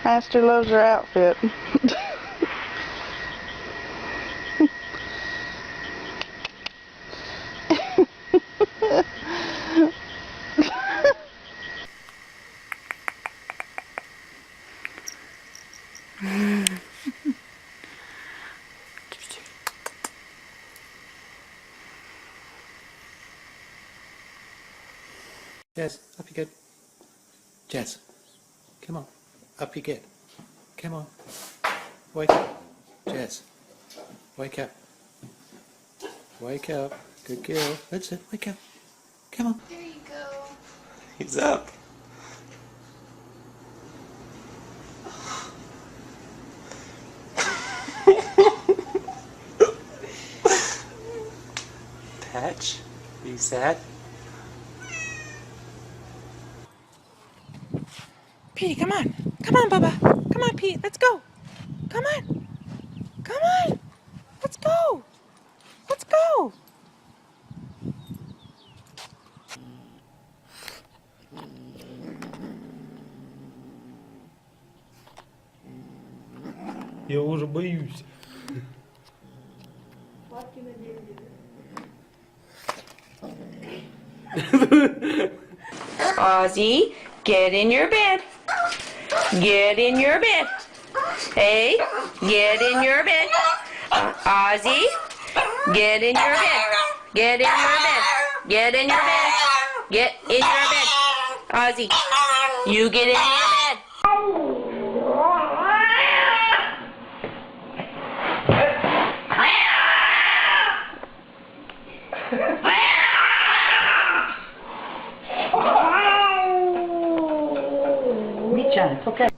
Aster loves her outfit. Jazz, up you get. Jazz, come on, up you get. Come on, wake up. Jazz, wake up. Wake up. Good girl. That's it, wake up. Come on. There you go. He's up. Patch, are you sad? Petey, come on. Come on, Bubba. Come on, Pete. Let's go. Come on. Come on. Let's go. Let's go. Я уже боюсь. Ozzy, get in your bed. Get in your bed. Hey, get in your bed. Ozzy, get in your bed. Get in your bed. Get in your bed. Get in your bed. Ozzy, you get in your bed. It's okay.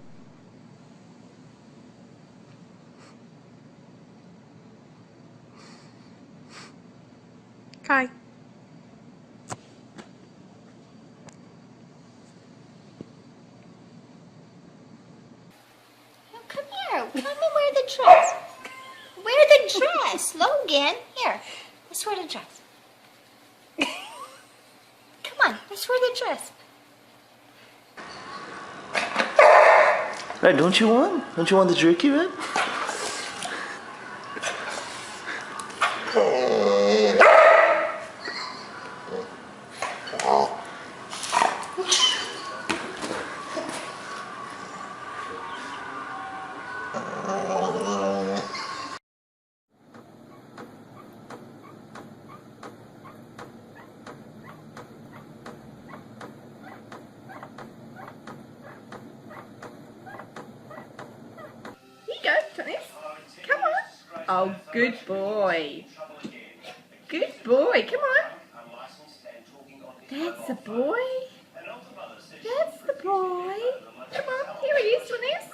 Kai. Now come here. Let me wear the dress. Wear the dress, Logan. Here. Let's wear the dress. Come on, let's wear the dress. Right, don't you want? Don't you want the jerky, man? Go, Thomas. Come on. Oh, good boy. Good boy. Come on. That's the boy. That's the boy. Come on. Here he is, Thomas.